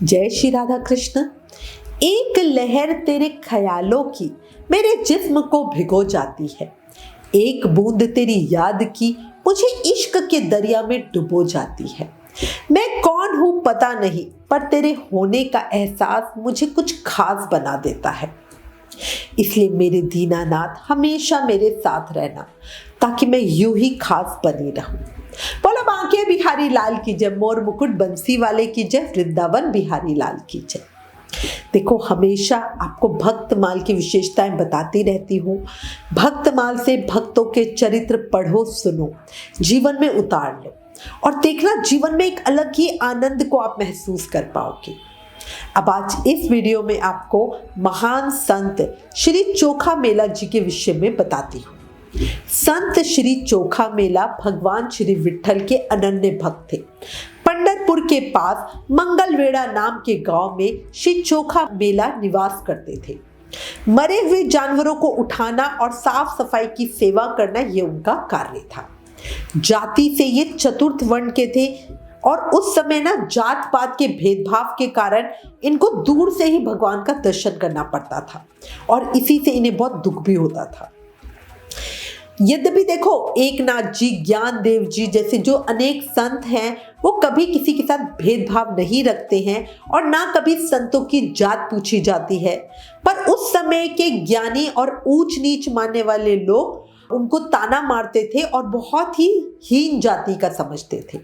जय श्री राधा कृष्ण। एक लहर तेरे ख्यालों की मेरे जिस्म को भिगो जाती है। एक बूंद तेरी याद की मुझे इश्क के दरिया में डुबो जाती है। मैं कौन हूं पता नहीं, पर तेरे होने का एहसास मुझे कुछ खास बना देता है। इसलिए मेरे दीनानाथ हमेशा मेरे साथ रहना, ताकि मैं यूं ही खास बनी रहूं। बोलो बांके बिहारी लाल की जय, मोर मुकुट बंसी वाले की जय, वृंदावन बिहारी लाल की जय। देखो, हमेशा आपको भक्तमाल की विशेषताएं बताती रहती हूँ। भक्तमाल से भक्तों के चरित्र पढ़ो, सुनो, जीवन में उतार लो और देखना जीवन में एक अलग ही आनंद को आप महसूस कर पाओगे। अब आज इस वीडियो में आपको महान संत श्री चोखा मेला जी के विषय में बताती हूँ। संत श्री चोखा मेला भगवान श्री विठल के अनन्य भक्त थे। पंढरपुर के पास मंगलवेड़ा नाम के गांव में श्री चोखा मेला निवास करते थे। मरे हुए जानवरों को उठाना और साफ सफाई की सेवा करना ये उनका कार्य था। जाति से ये चतुर्थ वर्ण के थे और उस समय ना जात पात के भेदभाव के कारण इनको दूर से ही भगवान का दर्शन करना पड़ता था और इसी से इन्हें बहुत दुख भी होता था। यद्यपि देखो, एकनाथ जी, ज्ञान देव जी जैसे जो अनेक संत हैं, वो कभी किसी के साथ भेदभाव नहीं रखते हैं और ना कभी संतों की जात पूछी जाती है। पर उस समय के ज्ञानी और ऊंच नीच मानने वाले लोग उनको ताना मारते थे और बहुत ही हीन जाति का समझते थे।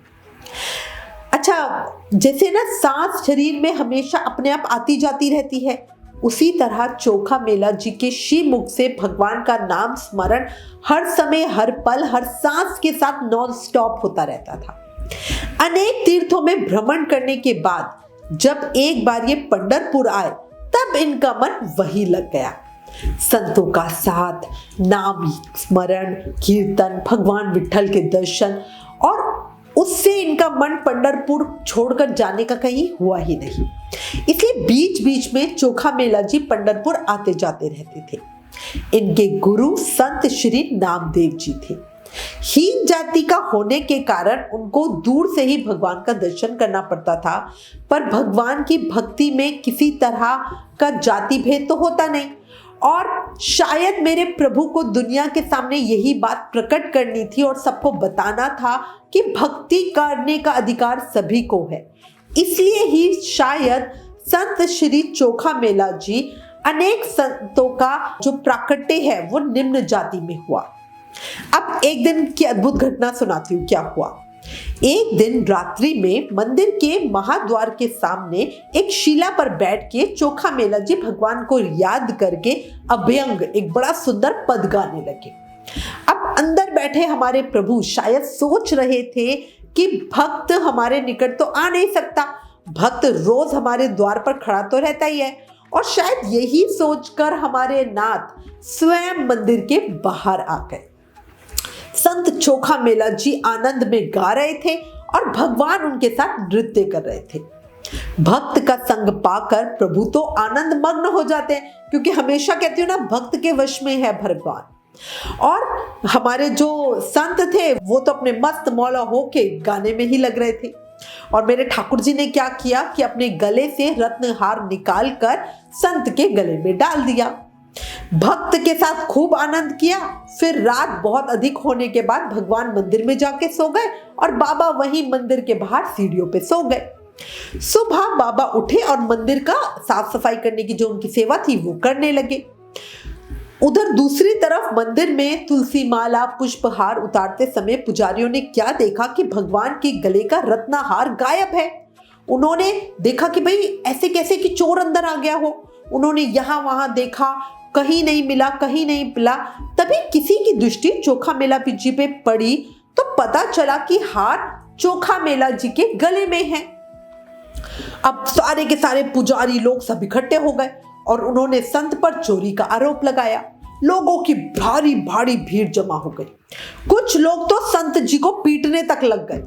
अच्छा, जैसे ना सांस शरीर में हमेशा अपने आप आती जाती रहती है, उसी तरह चोखा मेला जी के श्री मुख से भगवान का नाम स्मरण हर समय, हर पल, हर सांस के साथ नॉन स्टॉप होता रहता था। अनेक तीर्थों में भ्रमण करने के बाद जब एक बार ये पंढरपुर आए, तब इनका मन वही लग गया। संतों का साथ, नाम स्मरण, कीर्तन, भगवान विठल के दर्शन, और उससे इनका मन पंढरपुर छोड़कर जाने का कहीं हुआ ही नहीं। इसलिए बीच बीच में चोखा मेला जी पंढरपुर आते जाते रहते थे। इनके गुरु संत श्री नामदेव जी थे। हीन जाति का होने के कारण उनको दूर से ही भगवान का दर्शन करना पड़ता था, पर भगवान की भक्ति में किसी तरह का जाति भेद तो होता नहीं। और शायद मेरे प्रभु को दुनिया के सामने यही बात प्रकट करनी थी और सबको बताना था कि भक्ति करने का अधिकार सभी को है। इसलिए ही शायद संत श्री चोखा मेला जी अनेक संतों का जो प्राकट्य है वो निम्न जाति में हुआ। अब एक दिन की अद्भुत घटना सुनाती हूँ क्या हुआ। एक दिन रात्रि में मंदिर के महाद्वार के सामने एक शिला पर बैठ के चोखा मेला जी भगवान को याद करके अभ्यंग एक बड़ा सुंदर पद गाने लगे। अब अंदर बैठे हमारे प्रभु शायद सोच रहे थे कि भक्त हमारे निकट तो आ नहीं सकता, भक्त रोज हमारे द्वार पर खड़ा तो रहता ही है, और शायद यही सोचकर हमारे नाथ स्वयं मंदिर के बाहर आ गए। संत चोखा मेला जी आनंद में गा रहे थे और भगवान उनके साथ नृत्य कर रहे थे। भक्त का संग पाकर प्रभु तो आनंद मग्न हो जाते हैं, क्योंकि हमेशा कहती हूँ ना, भक्त के वश में है भगवान। और हमारे जो संत थे वो तो अपने मस्त मौला होके गाने में ही लग रहे थे। और मेरे ठाकुर जी ने क्या किया कि अपने गले से रत्नहार निकाल कर संत के गले में डाल दिया। भक्त के साथ खूब आनंद किया। फिर रात बहुत अधिक होने के बाद भगवान मंदिर में जाके सो गए और बाबा वहीं मंदिर के बाहर सीढ़ियों पे सो गए। सुबह बाबा उठे और मंदिर का साफ सफाई करने की जो उनकी सेवा थी वो करने लगे। उधर दूसरी तरफ मंदिर में तुलसी माला, पुष्पहार उतारते समय पुजारियों ने क्या देखा कि भगवान के गले का रत्नहार गायब है। उन्होंने देखा कि भाई ऐसे कैसे कि चोर अंदर आ गया हो। उन्होंने यहाँ वहां देखा, कहीं नहीं मिला, कहीं नहीं मिला। तभी किसी की दृष्टि चोखा मेला जी पे पड़ी तो पता चला कि हार चोखा मेला जी के गले में है। अब सारे के सारे पुजारी लोग सब इकट्ठे हो गए और उन्होंने संत पर चोरी का आरोप लगाया। लोगों की भारी भारी भीड़ जमा हो गई। कुछ लोग तो संत जी को पीटने तक लग गए।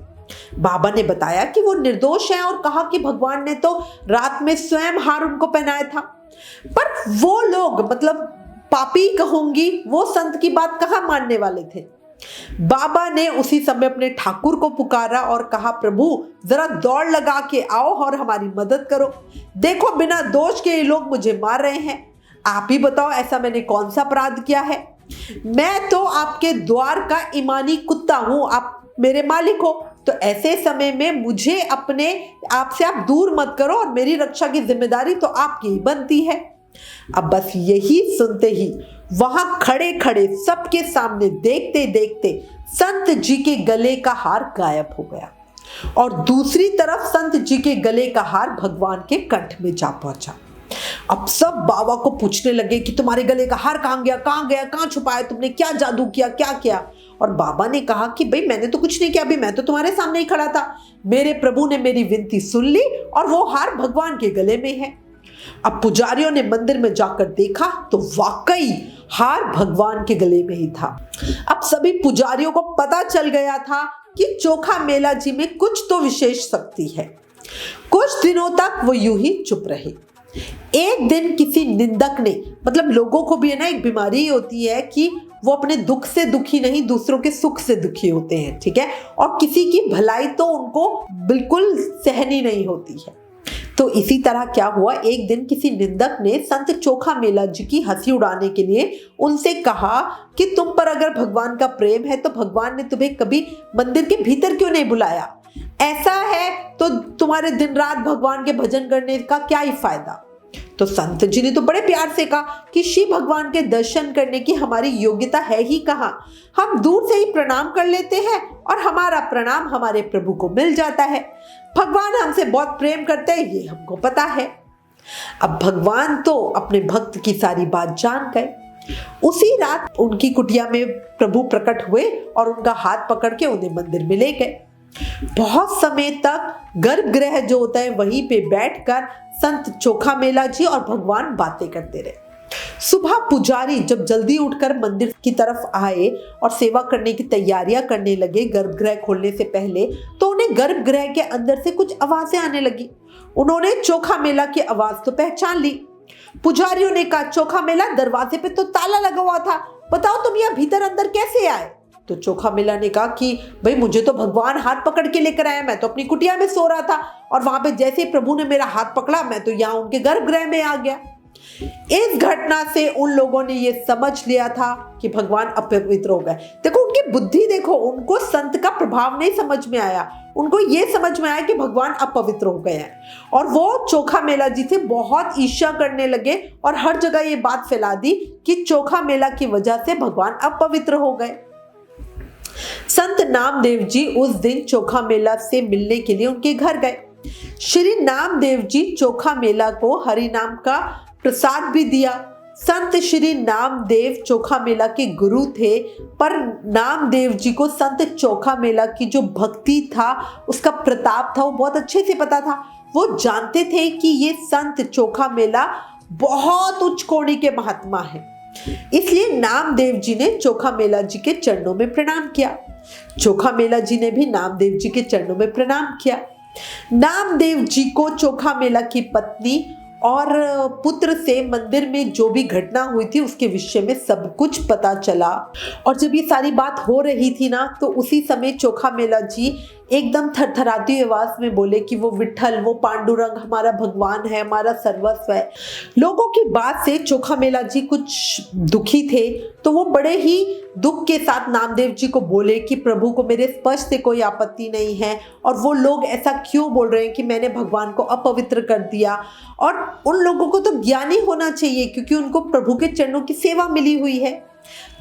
बाबा ने बताया कि वो निर्दोष हैं और कहा कि भगवान ने तो रात में स्वयं हार उनको पहनाया था। पर वो लोग, मतलब पापी कहूंगी, वो संत की बात कहाँ मानने वाले थे। बाबा ने उसी समय अपने ठाकुर को पुकारा और कहा, प्रभु जरा दौड़ लगा के आओ और हमारी मदद करो। देखो बिना दोष के ये लोग मुझे मार रहे हैं। आप ही बताओ ऐसा मैंने कौन सा अपराध किया है? मैं तो आपके द्वार का ईमानी कुत्ता हूं, आप मेरे मालिक हो। तो ऐसे समय में मुझे अपने आप से आप दूर मत करो और मेरी रक्षा की जिम्मेदारी तो आपकी ही बनती है। अब बस यही सुनते ही वहां खड़े खड़े सबके सामने देखते देखते संत जी के गले का हार गायब हो गया और दूसरी तरफ संत जी के गले का हार भगवान के कंठ में जा पहुंचा। अब सब बाबा को पूछने लगे कि तुम्हारे गले का हार कहाँ गया, कहाँ छुपाया तुमने, क्या जादू किया, क्या किया? और बाबा ने कहा कि भाई मैंने तो कुछ नहीं किया, अभी मैं तो तुम्हारे सामने ही खड़ा था। मेरे प्रभु ने मेरी विनती सुन ली और वो हार भगवान के गले में है। अब पुजारियों ने मंदिर में जाकर देखा तो वाकई हार भगवान के गले में ही था। अब सभी पुजारियों को पता चल गया था कि चोखा मेला जी में कुछ तो विशेष शक्ति है। कुछ दिनों तक वो यूं ही चुप रहे। एक दिन किसी निंदक ने, मतलब लोगों को भी है ना एक बीमारी होती है कि वो अपने दुख से दुखी नहीं, दूसरों के सुख से दुखी होते हैं, ठीक है, और किसी की भलाई तो उनको बिल्कुल सहनी नहीं होती है। तो इसी तरह क्या हुआ, एक दिन किसी निंदक ने संत चोखा मेला जी की हंसी उड़ाने के लिए उनसे कहा कि तुम पर अगर भगवान का प्रेम है तो भगवान ने तुम्हें कभी मंदिर के भीतर क्यों नहीं बुलाया? ऐसा है तो तुम्हारे दिन रात भगवान के भजन करने का क्या ही फायदा? तो संत जी ने तो बड़े प्यार से कहा कि शिव भगवान के दर्शन करने की हमारी योग्यता है ही कहाँ, हम दूर से ही प्रणाम कर लेते हैं और हमारा प्रणाम हमारे प्रभु को मिल जाता है। भगवान हमसे बहुत प्रेम करते हैं, ये हमको पता है। अब भगवान तो अपने भक्त की सारी बात जान गए। उसी रात उनकी कुटिया में प्रभु प्रकट हुए और उनका हाथ पकड़ के उन्हें मंदिर में ले गए। बहुत समय तक गर्भगृह जो होता है वहीं पे बैठकर संत चोखा मेला जी और भगवान बातें करते रहे। सुबह पुजारी जब जल्दी उठकर मंदिर की तरफ आए और सेवा करने की तैयारियां करने लगे गर्भगृह खोलने से पहले, तो उन्हें गर्भगृह के अंदर से कुछ आवाजें आने लगी। उन्होंने चोखा मेला की आवाज तो पहचान ली। पुजारियों ने कहा, चोखा मेला दरवाजे पे तो ताला लगा हुआ था, बताओ तुम यहाँ भीतर अंदर कैसे आए? तो चोखा मेला ने कहा कि भाई मुझे तो भगवान हाथ पकड़ के लेकर आया, मैं तो अपनी कुटिया में सो रहा था और वहां पे जैसे ही प्रभु ने मेरा हाथ पकड़ा मैं तो यहाँ उनके गर्भगृह में आ गया। इस घटना से उन लोगों ने ये समझ लिया था कि भगवान अपवित्र हो गए। देखो उनकी बुद्धि, देखो उनको संत का प्रभाव नहीं समझ में आया, उनको ये समझ में आया कि भगवान अपवित्र हो गए हैं और वो चोखा मेला जी से बहुत ईर्ष्या करने लगे और हर जगह ये बात फैला दी कि चोखा मेला की वजह से भगवान अपवित्र हो गए। संत नामदेव जी उस दिन चोखा मेला से मिलने के लिए उनके घर गए। श्री नामदेव जी चोखा मेला को हरि नाम का प्रसाद भी दिया। संत श्री नामदेव चोखा मेला के गुरु थे, पर नामदेव जी को संत चोखा मेला की जो भक्ति था, उसका प्रताप था, वो बहुत अच्छे से पता था। वो जानते थे कि ये संत चोखा मेला बहुत उच्च कोटि के महात्मा है, इसलिए नामदेव जी ने चोखा मेला जी के चरणों में प्रणाम किया। चोखा मेला जी ने भी नामदेव जी के चरणों में प्रणाम किया। नामदेव जी को चोखा मेला की पत्नी और पुत्र से मंदिर में जो भी घटना हुई थी उसके विषय में सब कुछ पता चला। और जब ये सारी बात हो रही थी ना, तो उसी समय चोखा मेला जी एकदम थरथराती आवाज में बोले कि वो विठल, वो पांडुरंग हमारा भगवान है, हमारा सर्वस्व है। लोगों की बात से चोखा मेला जी कुछ दुखी थे, तो वो बड़े ही दुख के साथ नामदेव जी को बोले कि प्रभु को मेरे स्पर्श से कोई आपत्ति नहीं है और वो लोग ऐसा क्यों बोल रहे हैं कि मैंने भगवान को अपवित्र कर दिया। और उन लोगों को तो ज्ञानी होना चाहिए क्योंकि उनको प्रभु के चरणों की सेवा मिली हुई है।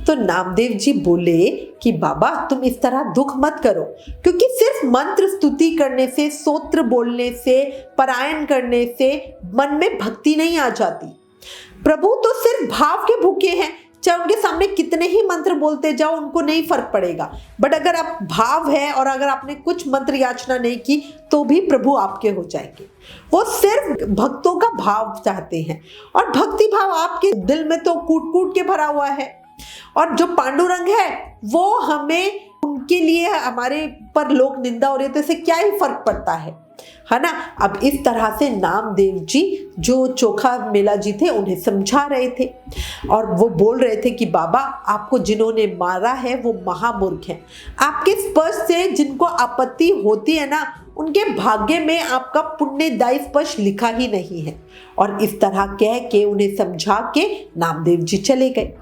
तो नामदेव जी बोले कि बाबा तुम इस तरह दुख मत करो, क्योंकि सिर्फ मंत्र स्तुति करने से, स्तोत्र बोलने से, पारायण करने से मन में भक्ति नहीं आ जाती। प्रभु तो सिर्फ भाव के भूखे हैं, चाहे उनके सामने कितने ही मंत्र बोलते जाओ उनको नहीं फर्क पड़ेगा। बट अगर आप भाव है और अगर आपने कुछ मंत्र याचना नहीं की तो भी प्रभु आपके हो जाएंगे। वो सिर्फ भक्तों का भाव चाहते हैं और भक्ति भाव आपके दिल में तो कूट कूट के भरा हुआ है। और जो पांडुरंग है वो हमें, उनके लिए हमारे पर लोग निंदा हो रही है तो इससे क्या ही फर्क पड़ता है। है ना। अब इस तरह से नामदेव जी जो चोखा मेला जी थे उन्हें समझा रहे थे और वो बोल रहे थे कि बाबा, आपको जिन्होंने मारा है वो महामूर्ख हैं। आपके स्पर्श से जिनको आपत्ति होती है ना, उनके भाग्य में आपका पुण्यदायी स्पर्श लिखा ही नहीं है। और इस तरह कह के उन्हें समझा के नामदेव जी चले गए।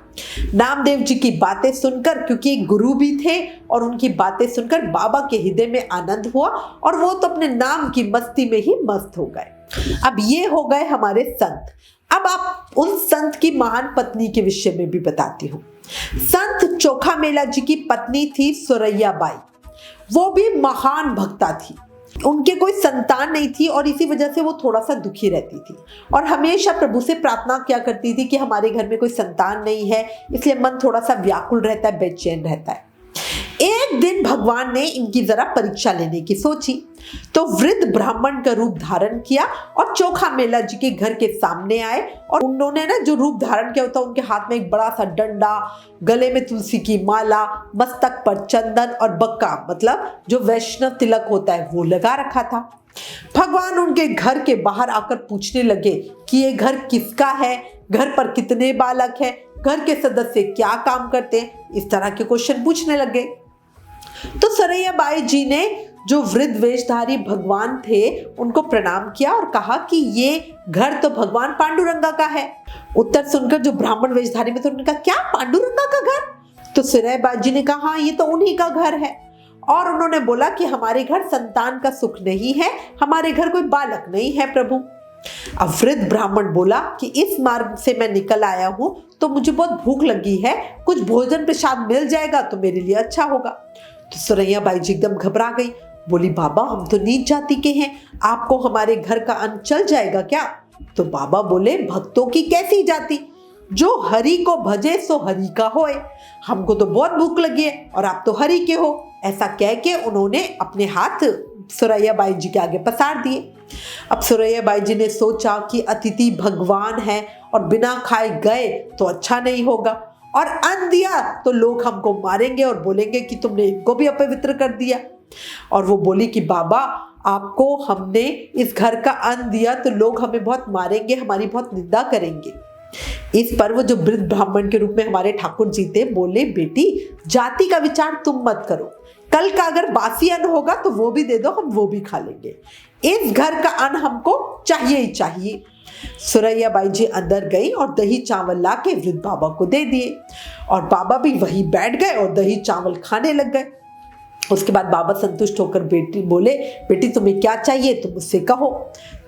नामदेव जी की बातें सुनकर, क्योंकि एक गुरु भी थे, और उनकी बातें सुनकर बाबा के हृदय में आनंद हुआ और वो तो अपने नाम की मस्ती में ही मस्त हो गए। अब ये हो गए हमारे संत। अब आप उन संत की महान पत्नी के विषय में भी बताती हूँ। संत चोखा मेला जी की पत्नी थी सुरैया बाई। वो भी महान भक्ता थी। उनके कोई संतान नहीं थी और इसी वजह से वो थोड़ा सा दुखी रहती थी और हमेशा प्रभु से प्रार्थना किया करती थी कि हमारे घर में कोई संतान नहीं है, इसलिए मन थोड़ा सा व्याकुल रहता है, बेचैन रहता है। एक दिन भगवान ने इनकी जरा परीक्षा लेने की सोची, तो वृद्ध ब्राह्मण का रूप धारण किया और चोखा मेला जी के घर के सामने आए। और उन्होंने ना जो रूप धारण किया होता, उनके हाथ में एक बड़ा सा डंडा, गले में तुलसी की माला, मस्तक पर चंदन और बक्का मतलब जो वैष्णव तिलक होता है वो लगा रखा था। भगवान उनके घर के बाहर आकर पूछने लगे कि ये घर किसका है, घर पर कितने बालक हैं, घर के सदस्य क्या काम करते हैं, इस तरह के क्वेश्चन पूछने लगे। तो सुरैया बाई जी ने जो वृद्ध वेशधारी भगवान थे उनको प्रणाम किया और कहा कि ये घर तो भगवान पांडुरंगा का है। उत्तर सुनकर जो ब्राह्मण वेशधारी में थे उन्होंने कहा, क्या पांडुरंगा का घर? तो सुरैया बाई जी ने कहा, हाँ ये तो उन्हीं का घर है। और उन्होंने बोला कि हमारे घर संतान का सुख नहीं है, हमारे घर कोई बालक नहीं है प्रभु। अब वृद्ध ब्राह्मण बोला कि इस मार्ग से मैं निकल आया हूं तो मुझे बहुत भूख लगी है, कुछ भोजन प्रसाद मिल जाएगा तो मेरे लिए अच्छा होगा। तो सुरैया बाई जी एकदम घबरा गई, बोली, बाबा हम तो नीच जाति के हैं, आपको हमारे घर का अन्न चल जाएगा क्या? तो बाबा बोले, भक्तों की कैसी जाति, जो हरि को भजे सो हरि का होए। हमको तो बहुत भूख लगी है और आप तो हरि के हो। ऐसा कह के उन्होंने अपने हाथ सुरैया बाई जी के आगे पसार दिए। अब सुरैया बाई जी ने सोचा कि अतिथि भगवान है और बिना खाए गए तो अच्छा नहीं होगा, और अन्न दिया तो लोग हमको मारेंगे और बोलेंगे कि तुमने इनको भी अपवित्र कर दिया। और वो बोली कि बाबा, आपको हमने इस घर का अन्न दिया तो लोग हमें बहुत मारेंगे, हमारी बहुत निंदा करेंगे। इस पर वो जो वृद्ध ब्राह्मण के रूप में हमारे ठाकुर जी थे बोले, बेटी जाति का विचार तुम मत करो, कल का अगर बासी अन्न होगा तो वो भी दे दो, हम वो भी खा लेंगे। इस घर का अन्न हमको चाहिए ही चाहिए। सुरैया बाई जी अंदर गई और दही चावल ला के वृद्ध बाबा को दे दिए और बाबा भी वहीं बैठ गए और दही चावल खाने लग गए। उसके बाद बाबा संतुष्ट होकर बेटी बोले, बेटी तुम्हें क्या चाहिए तुम मुझसे कहो।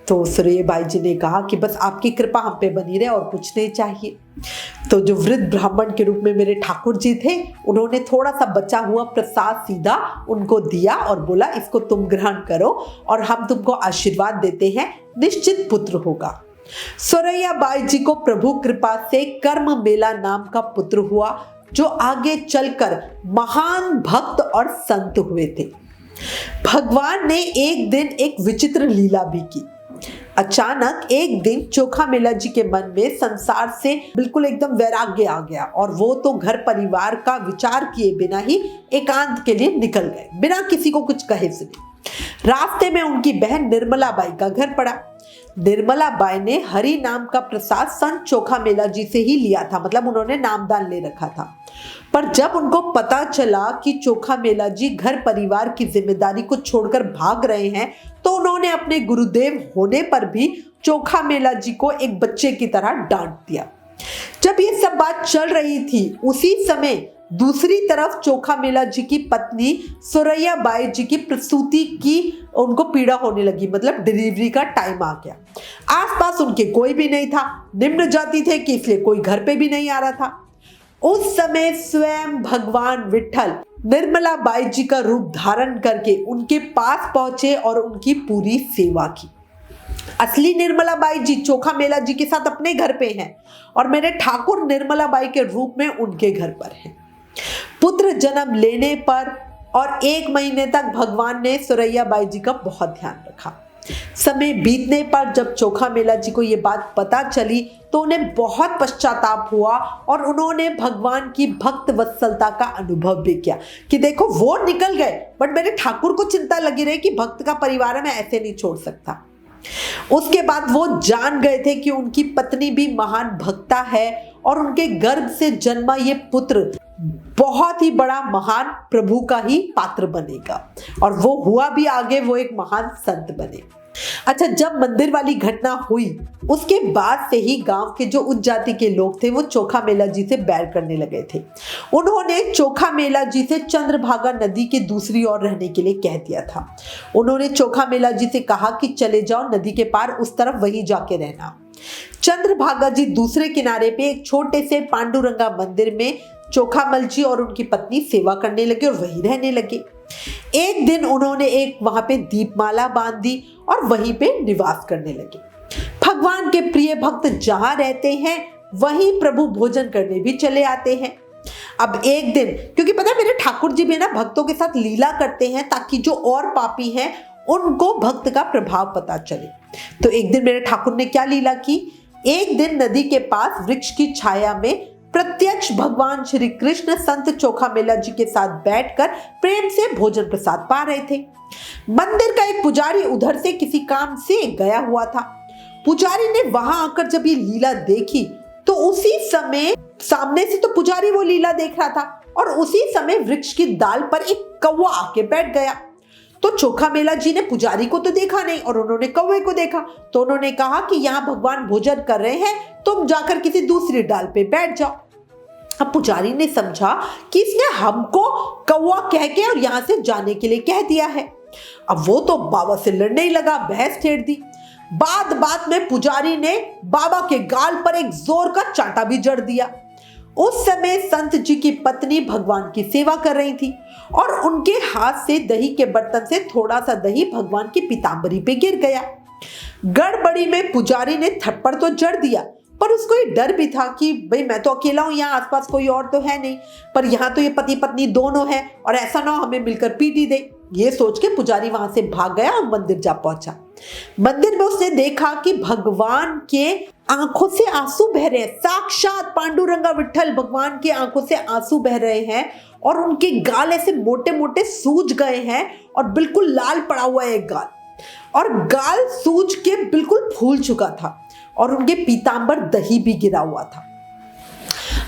तो सुरैया बाई जी ने कहा कि बस आपकी कृपा हम पे बनी रहे और कुछ नहीं चाहिए। तो जो वृद्ध ब्राह्मण के रूप में मेरे ठाकुर जी थे उन्होंने थोड़ा सा बचा हुआ प्रसाद सीधा उनको दिया और बोला, इसको तुम ग्रहण करो और हम तुमको आशीर्वाद देते हैं, निश्चित पुत्र होगा। सुरैया बाई जी को प्रभु कृपा से कर्म मेला नाम का पुत्र हुआ, जो आगे चलकर महान भक्त और संत हुए थे। भगवान ने एक दिन एक विचित्र लीला भी की। अचानक एक दिन चोखा मेला जी के मन में संसार से बिल्कुल एकदम वैराग्य आ गया और वो तो घर परिवार का विचार किए बिना ही एकांत के लिए निकल गए, बिना किसी को कुछ कहे सुने। रास्ते में उनकी बहन निर्मला बाई का घर पड़ा। निर्मला बाई ने हरि नाम का प्रसाद संत चोखा मेला जी से ही लिया था, मतलब उन्होंने नामदान ले रखा था। पर जब उनको पता चला कि चोखा मेला जी घर परिवार की जिम्मेदारी को छोड़कर भाग रहे हैं, तो उन्होंने अपने गुरुदेव होने पर भी चोखा मेला जी को एक बच्चे की तरह डांट दिया। जब ये सब बात चल रही थी उसी समय दूसरी तरफ चोखा मेला जी की पत्नी सुरैया बाई जी की प्रसूति की उनको पीड़ा होने लगी, मतलब डिलीवरी का टाइम आ गया। आसपास उनके कोई भी नहीं था, निम्न जाति थे कि इसलिए कोई घर पे भी नहीं आ रहा था। उस समय स्वयं भगवान विठ्ठल निर्मला बाई जी का रूप धारण करके उनके पास पहुंचे और उनकी पूरी सेवा की। असली निर्मला बाई जी चोखा मेला जी के साथ अपने घर पे हैं और मेरे ठाकुर निर्मला बाई के रूप में उनके घर पर हैं। पुत्र जन्म लेने पर और 1 महीने तक भगवान ने सुरैया बाई जी का बहुत ध्यान रखा। समय बीतने पर जब चोखा मेला जी को ये बात पता चली तो उन्हें बहुत पश्चाताप हुआ और उन्होंने भगवान की भक्त वत्सलता का अनुभव भी किया कि देखो वो निकल गए, बट मेरे ठाकुर को चिंता लगी रही कि भक्त का परिवार है, मैं ऐसे नहीं छोड़ सकता। उसके बाद वो जान गए थे कि उनकी पत्नी भी महान भक्ता है और उनके गर्भ से जन्मा ये पुत्र बहुत ही बड़ा महान प्रभु का ही पात्र बनेगा, और वो हुआ भी आगे, वो एक महान संत बने। अच्छा, जब मंदिर वाली घटना हुई उसके बाद से ही गांव के जो उच्च जाति के लोग थे वो चोखा मेला जी से बैर करने लगे थे। उन्होंने चोखा मेला जी से चंद्रभागा नदी के दूसरी ओर रहने के लिए कह दिया था। उन्होंने चोखा मेला जी से कहा कि चले जाओ नदी के पार, उस तरफ वहीं जाके रहना। चंद्रभागा जी दूसरे किनारे पे एक छोटे से पांडुरंगा मंदिर में चोखामल जी और उनकी पत्नी सेवा करने लगे और वहीं रहने लगे। एक दिन उन्होंने एक वहां पे दीपमाला बांध दी और वहीं पे निवास करने लगे। भगवान के प्रिय भक्त जहां रहते हैं वहीं प्रभु भोजन करने भी चले आते हैं। अब एक दिन, क्योंकि पता है मेरे ठाकुर जी भी ना भक्तों के साथ लीला करते हैं ताकि जो और पापी हैं उनको भक्त का प्रभाव पता चले। तो एक दिन मेरे ठाकुर ने क्या लीला की, एक दिन नदी के पास वृक्ष की छाया में प्रत्यक्ष भगवान श्री कृष्ण संत चोखा मेला जी के साथ बैठकर प्रेम से भोजन प्रसाद पा रहे थे। मंदिर का एक पुजारी उधर से किसी काम से गया हुआ था। पुजारी ने वहां आकर जब ये लीला देखी तो उसी समय सामने से तो पुजारी वो लीला देख रहा था और उसी समय वृक्ष की डाल पर एक कौवा आके बैठ गया। तो चोखा मेला जी ने पुजारी को तो देखा नहीं और उन्होंने कौवे को देखा, तो उन्होंने कहा कि यहाँ भगवान भोजन कर रहे हैं, तुम जाकर किसी दूसरी डाल पे बैठ जाओ। अब पुजारी ने समझा कि इसने हमको कौवा कह के और यहां से जाने के लिए कह दिया है। अब वो तो बाबा से लड़ने ही लगा, बहस छेड़ दी। बात में पुजारी ने बाबा के गाल पर एक जोर का चांटा भी जड़ दिया। उस समय संत जी की पत्नी भगवान की सेवा कर रही थी और उनके हाथ से दही के बर्तन से थोड़ा सा दही भगवान की पीतांबरी पे गिर गया। गड़बड़ी में पुजारी ने थप्पड़ तो जड़ दिया, पर उसको ये डर भी था कि भाई मैं तो अकेला हूं, यहाँ आसपास कोई और तो है नहीं, पर यहाँ तो ये पति पत्नी दोनों हैं और ऐसा ना हो हमें मिलकर पीट ही दे। ये सोच के पुजारी वहां से भाग गया और मंदिर जा पहुंचा। मंदिर में उसने देखा कि भगवान के आंखों से आंसू बह रहे हैं। साक्षात पांडुरंगा विठल भगवान के आंखों से आंसू बह रहे हैं और उनके गाल ऐसे मोटे मोटे सूज गए हैं और बिल्कुल लाल पड़ा हुआ है एक गाल, और गाल सूज के बिल्कुल फूल चुका था और उनके पीतांबर दही भी गिरा हुआ था।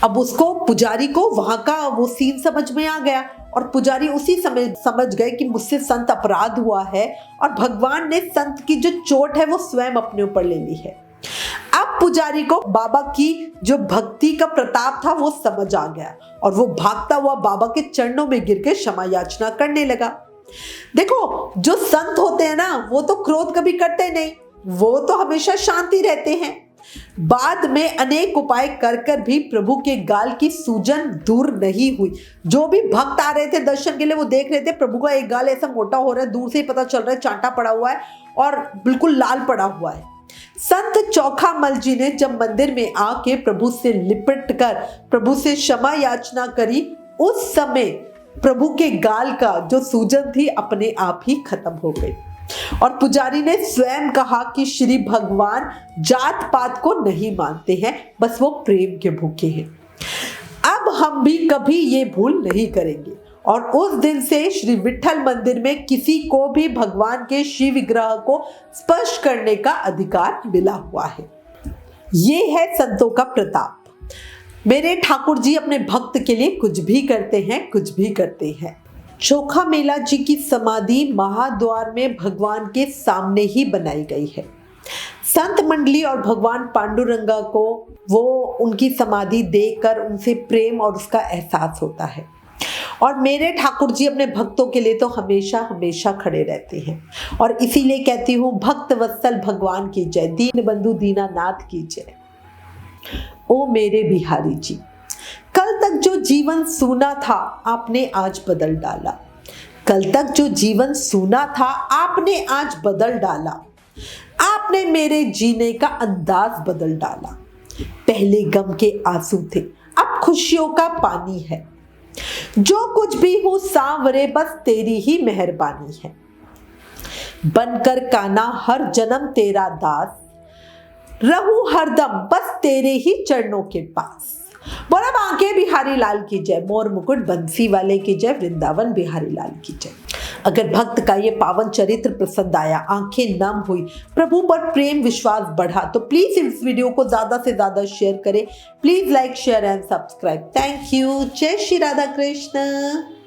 अब उसको पुजारी को वहां का वो सीन समझ में आ गया और पुजारी उसी समय समझ गए कि मुझसे संत अपराध हुआ है और भगवान ने संत की जो चोट है वो स्वयं अपने ऊपर ले ली है। अब पुजारी को बाबा की जो भक्ति का प्रताप था वो समझ आ गया और वो भागता हुआ बाबा के चरणों में गिर के क्षमा याचना करने लगा। देखो, जो संत होते हैं ना वो तो क्रोध कभी करते नहीं, वो तो हमेशा शांति रहते हैं। बाद में अनेक उपाय कर कर भी प्रभु के गाल की सूजन दूर नहीं हुई। जो भी भक्त आ रहे थे दर्शन के लिए वो देख रहे थे प्रभु का एक गाल ऐसा मोटा हो रहा है, दूर से ही पता चल रहा है चांटा पड़ा हुआ है और बिल्कुल लाल पड़ा हुआ है। संत चोखामल जी ने जब मंदिर में आके प्रभु से लिपट कर प्रभु से क्षमा याचना करी, उस समय प्रभु के गाल का जो सूजन थी अपने आप ही खत्म हो गई और पुजारी ने स्वयं कहा कि श्री भगवान जात पात को नहीं मानते हैं, बस वो प्रेम के भूखे हैं। अब हम भी कभी ये भूल नहीं करेंगे और उस दिन से श्री विठल मंदिर में किसी को भी भगवान के शिव विग्रह को स्पर्श करने का अधिकार मिला हुआ है। ये है संतों का प्रताप। मेरे ठाकुर जी अपने भक्त के लिए कुछ भी करते हैं, कुछ भी करते हैं। चोखा मेला जी की समाधि महाद्वार में भगवान के सामने ही बनाई गई है। संत मंडली और भगवान पांडुरंगा को वो उनकी समाधि देखकर उनसे प्रेम और उसका एहसास होता है और मेरे ठाकुर जी अपने भक्तों के लिए तो हमेशा हमेशा खड़े रहते हैं और इसीलिए कहती हूँ भक्त वत्सल भगवान की जय, दीन बंधु दीनानाथ की जय। ओ मेरे बिहारी जी, कल तक जो जीवन सूना था आपने आज बदल डाला। कल तक जो जीवन सूना था आपने आज बदल डाला। आपने मेरे जीने का अंदाज बदल डाला। पहले गम के आंसू थे, अब खुशियों का पानी है। जो कुछ भी हो सांवरे बस तेरी ही मेहरबानी है। बनकर कान्हा हर जन्म तेरा दास, रहूं हरदम बस तेरे ही चरणों के पास। बोला बांके बिहारी लाल की जय, मोर मुकुट बंसी वाले की जय, वृंदावन बिहारी लाल की जय। अगर भक्त का ये पावन चरित्र पसंद आया, आंखें नम हुई, प्रभु पर प्रेम विश्वास बढ़ा, तो प्लीज इस वीडियो को ज्यादा से ज्यादा शेयर करें। Please like share and subscribe. Thank you. जय श्री राधा कृष्ण।